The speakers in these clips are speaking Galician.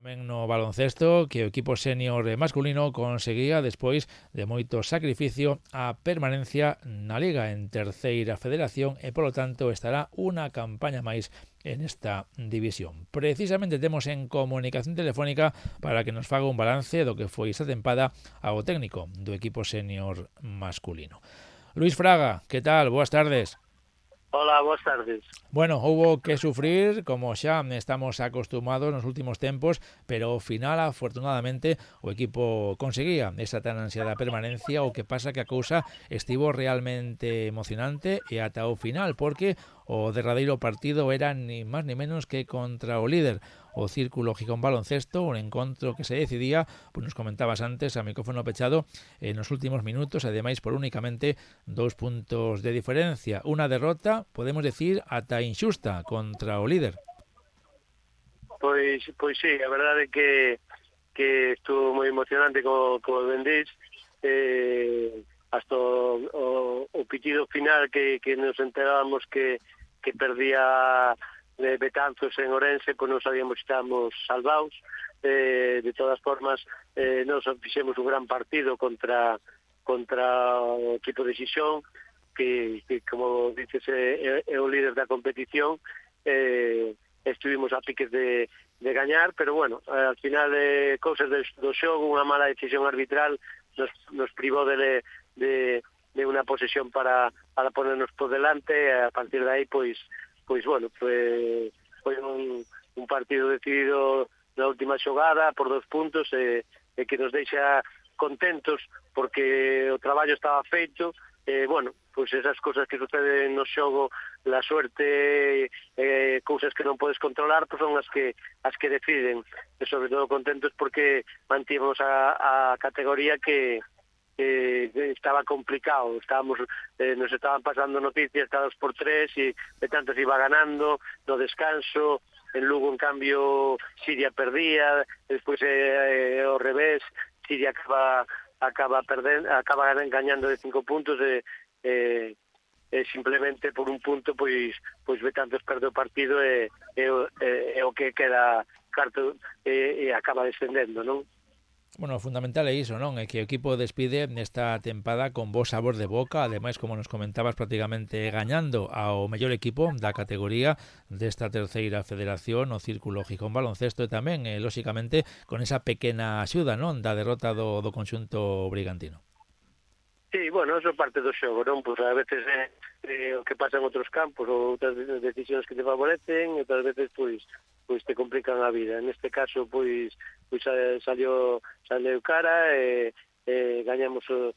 Tamén no baloncesto, que o equipo senior masculino conseguía, despois de moito sacrificio, a permanencia na Liga en terceira federación e, polo tanto, estará unha campaña máis en esta división. Precisamente temos en comunicación telefónica para que nos faga un balance do que foi esta tempada ao técnico do equipo senior masculino. Luís Fraga, que tal? Boas tardes. Hola, boas tardes. Bueno, houbo que sufrir, como xa estamos acostumados nos últimos tempos, pero ao final, afortunadamente, o equipo conseguía esa tan ansiada permanencia, o que pasa que a cousa estivo realmente emocionante e ata o final, porque o derradeiro partido era ni máis ni menos que contra o líder, o Círculo Gijón Baloncesto, un encontro que se decidía, pues nos comentabas antes, a micrófono pechado, en los últimos minutos, ademais por únicamente 2 puntos de diferencia. Unha derrota, podemos decir, ata inxusta contra o líder. Pois sí, a verdade é que estuvo moi emocionante co Bendís, hasta o pitido final que nos enterábamos que perdía de Betanzos en Orense, pois non sabíamos se estábamos salvados. De todas formas, nos fixemos un gran partido contra o equipo de Xixón, que como dices é o líder da competición. Estuvimos a piques de gañar, pero bueno, al final cousas do xogo, unha mala decisión arbitral nos privou de unha posesión para ponernos por delante, e a partir de aí pois bueno, foi un partido decidido na última xogada por 2 puntos, e que nos deixa contentos porque o traballo estaba feito. Bueno, pois esas cousas que suceden no xogo, la suerte, cousas que non podes controlar, pois son as que deciden. E sobre todo contentos porque mantivemos a categoría que estaba complicado. Nos estaban pasando noticias cada 2 por 3 e de tanto se iba ganando no descanso. En Lugo, en cambio, Siria perdía, despois ao revés, Siria acaba gañando de 5 puntos, simplemente por un punto pois Betanzos perde o partido e o que queda carto e acaba descendendo, non? Bueno, o fundamental é iso, non? É que o equipo despide nesta tempada con bo sabor de boca, ademais, como nos comentabas, prácticamente gañando ao mellor equipo da categoría desta terceira federación, o Círculo Gijón Baloncesto, e tamén, lóxicamente, con esa pequena axuda, non? Da derrota do conxunto brigantino. Sí, bueno, eso é parte do xogo, non? Pois a veces o que pasa en outros campos, ou outras decisións que te favorecen, e outras veces pois te complican a vida. Neste caso, pois salió cara, e gañamos o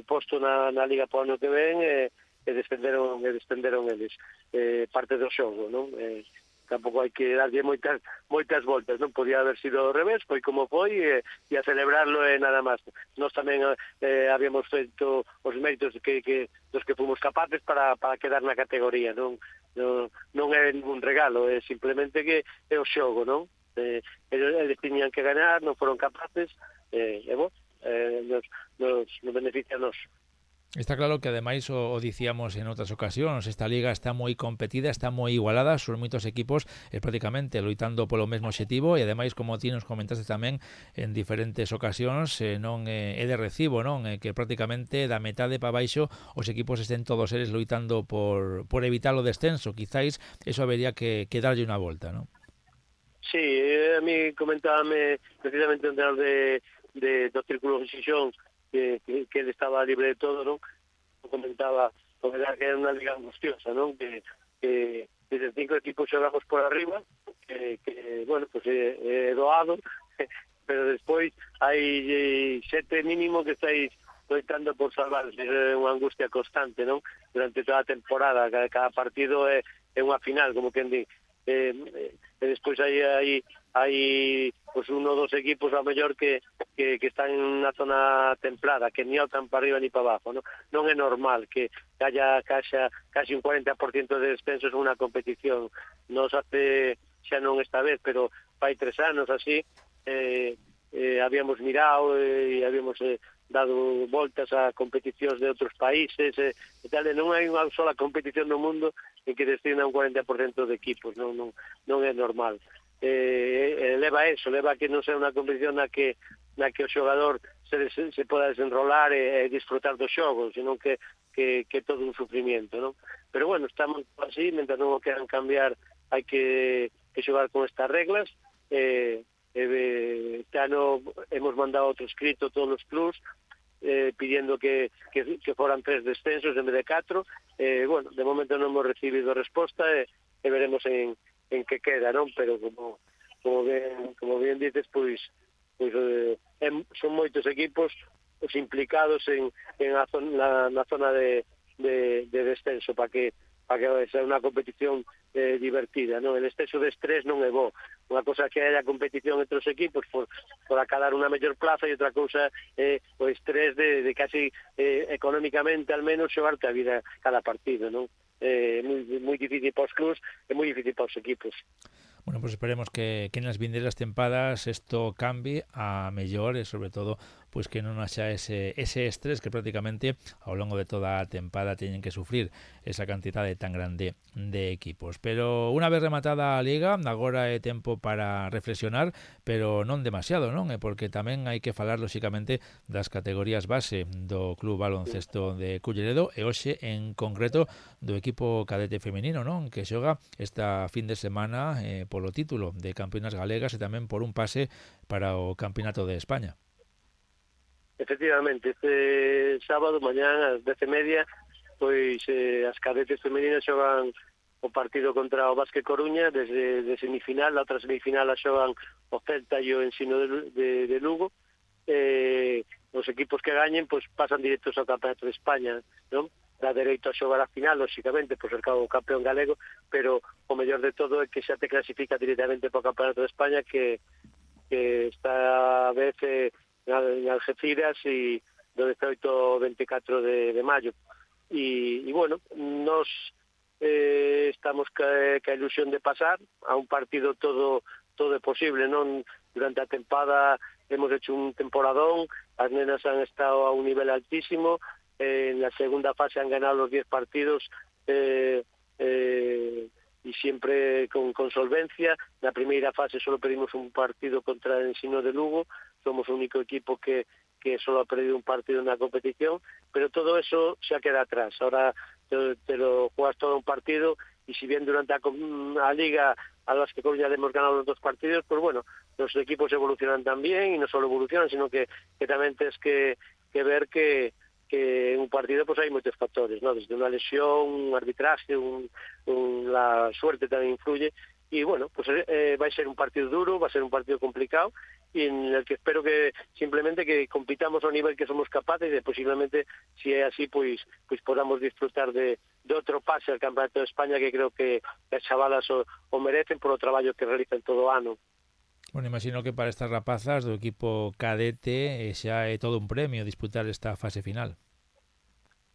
posto na Liga para o ano que ven, e descenderon eles. Parte do xogo, non? Tampouco hai que darlle moitas voltas, non? Podía haber sido ao revés, foi como foi, e a celebrarlo e nada máis. Nós tamén habíamos feito os méritos dos que fomos capaces para quedar na categoría, non é ningún regalo, é simplemente que é o xogo, non? Eles tiñan que ganar, non foron capaces, nos beneficia a nós. Está claro que ademais o dicíamos en outras ocasións, esta liga está moi competida, está moi igualada, son moitos equipos prácticamente loitando polo mesmo obxectivo, e ademais, como ti nos comentaste tamén en diferentes ocasións, non é de recibo, non? Que prácticamente da metade para baixo os equipos estén todos eles loitando por evitar o descenso. Quizáis eso habería que darlle unha volta, non? Sí, a mí comentábame precisamente un entrenador do Círculo de Xixón que ele estaba libre de todo, non? Comentaba que era unha liga angustiosa, non? Que desde 5 equipos xogamos por arriba, que bueno, pues é doado, pero despois hai 7 mínimo que estáis loitando por salvar. É unha angustia constante, non? Durante toda a temporada, cada partido é unha final, como quen di. E despois hai pues un ou 2 equipos ao mellor que están na zona templada, que ni altan para arriba ni para abajo, non é normal que haya casi un 40% de descensos en unha competición. Nos hace, xa non esta vez, pero fai 3 anos así, habíamos mirado e habíamos dado voltas a competicións de outros países, e tal, e non hai unha sola competición no mundo que destina un 40% de equipos, non é normal. Leva a que non sea unha competición na que o xogador se poda desenrolar e disfrutar do xogo, senón que todo un sufrimiento, non? Pero bueno, estamos así, mentre non o queran cambiar, hai que xogar con estas reglas. Este ano hemos mandado outro escrito a todos os clubs pidiendo que foran 3 descensos en vez de 4. Bueno, de momento non hemos recibido resposta e veremos en que queda, non? Pero como bien dices, pois son moitos equipos os implicados na zona de descenso para que sea unha competición divertida, non? El exceso de estrés non é bo. Unha cosa que haya competición entre os equipos por acabar unha mellor plaza e outra cousa o estrés de casi económicamente al menos xogarte a vida cada partido, non? Moi difícil para os clubs e moi difícil para os equipos. Bueno, pues esperemos que en las vindeiras tempadas esto cambie a mellor e sobre todo pues que non haxa ese estrés que prácticamente ao longo de toda a tempada teñen que sufrir esa cantidade tan grande de equipos. Pero unha vez rematada a Liga, agora é tempo para reflexionar, pero non demasiado, non? Porque tamén hai que falar lóxicamente das categorías base do Club Baloncesto de Culleredo e hoxe en concreto do equipo cadete femenino, non? Que xoga esta fin de semana polo título de campeonas galegas e tamén por un pase para o Campeonato de España. Efectivamente, este sábado, mañán, ás 10:30, pois as cadetes femeninas xogan o partido contra o Vázquez Coruña desde semifinal. A outra semifinal a xogan o Celta e o Ensino de Lugo. Os equipos que gañen pois pasan directos ao Campeonato de España, non? Dá dereito a xogar a final, lóxicamente, por ser o campeón galego, pero o mellor de todo é que xa te clasifica directamente para o Campeonato de España, que esta vez en Algeciras e do 18 ao 24 de maio. E bueno, nos estamos ca ilusión de pasar a un partido, todo é posible, non? Durante a tempada hemos hecho un temporadón, as nenas han estado a un nivel altísimo, en la segunda fase han ganado los 10 partidos y siempre con solvencia. Na primeira fase solo perdimos un partido contra el Ensino de Lugo, somos o único equipo que solo ha perdido un partido en la competición, pero todo eso se queda atrás. Ahora te lo juegas todo un partido y si bien durante la liga a las que ya hemos ganado los 2 partidos, pues bueno, los equipos evolucionan también y no solo evolucionan, sino que también tienes que ver que en un partido pues hay muchos factores, ¿no? Desde una lesión, un arbitraje, la suerte también influye. Y bueno, pues va a ser un partido duro, va a ser un partido complicado y en el que espero que simplemente que compitamos a un nivel que somos capaces y posiblemente, si es así, pues podamos disfrutar de otro pase al Campeonato de España, que creo que las chavalas o merecen por o traballo que realizan todo o ano. Bueno, imagino que para estas rapazas do equipo cadete xa é todo un premio disputar esta fase final.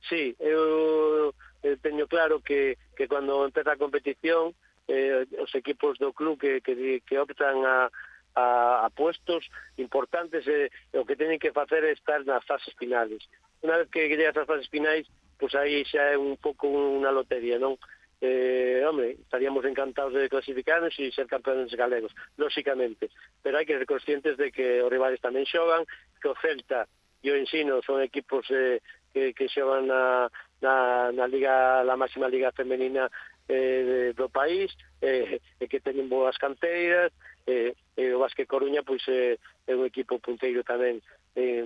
Sí, eu teño claro que cando empeza a competición os equipos do club que optan a puestos importantes o que teñen que facer é estar nas fases finales. Unha vez que llegas ás fases finais, pois aí xa é un pouco unha lotería, non? Hombre, estaríamos encantados de clasificarnos e ser campeones galegos, lóxicamente, pero hai que ser conscientes de que os rivales tamén xogan, que o Celta e o Ensino son equipos que xogan na liga, la máxima liga femenina do país, que teñen boas canteiras, o Vázquez Coruña pois é un equipo punteiro tamén,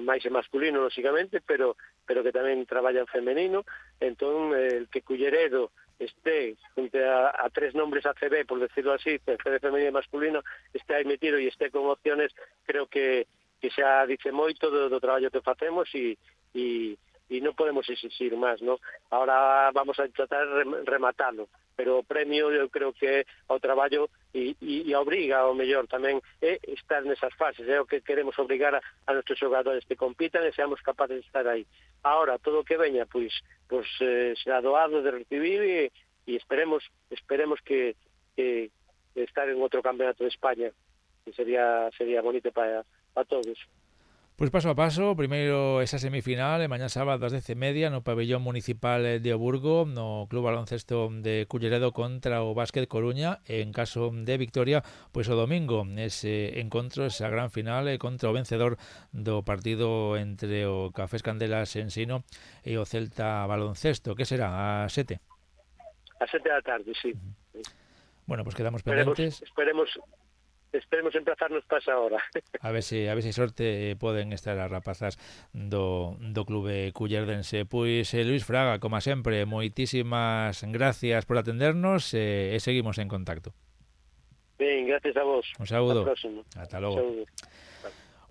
máis masculino, lóxicamente, pero que tamén traballa en femenino. Entón, el que Culleredo esté junto a 3 nombres ACB, por decirlo así, ACB femenino e masculino, esté aí metido e esté con opciones, creo que xa dice moito do traballo que facemos e non podemos exigir máis, ¿no? Ahora vamos a tratar de rematarlo, pero o premio eu creo que é ao traballo e obriga ao mellor tamén é estar nesas fases, é o que queremos obrigar a nuestros xogadores que compitan e seamos capaces de estar aí. Ahora, todo o que veña, pois será doado de recibir e esperemos que estar en outro campeonato de España, que sería bonito para todos. Pois paso a paso, primeiro esa semifinal, mañá sábado ás 10:30 no pabellón municipal de Oburgo, no Club Baloncesto de Culleredo contra o Básquet Coruña, e en caso de victoria, pois o domingo, ese encontro, esa gran final contra o vencedor do partido entre o Cafés Candelas Ensino e o Celta Baloncesto, que será a 7. A 7 da tarde, sí. Bueno, pues quedamos Esperemos, pendentes. esperemos emplazarnos para esa hora. A ver se sorte poden estar as rapazas do clube cullerdense. Pois Luís Fraga, como sempre, moitísimas gracias por atendernos e seguimos en contacto. Ben, gracias a vos. Un saúdo. Hasta a próxima. Ata logo. Saúdo.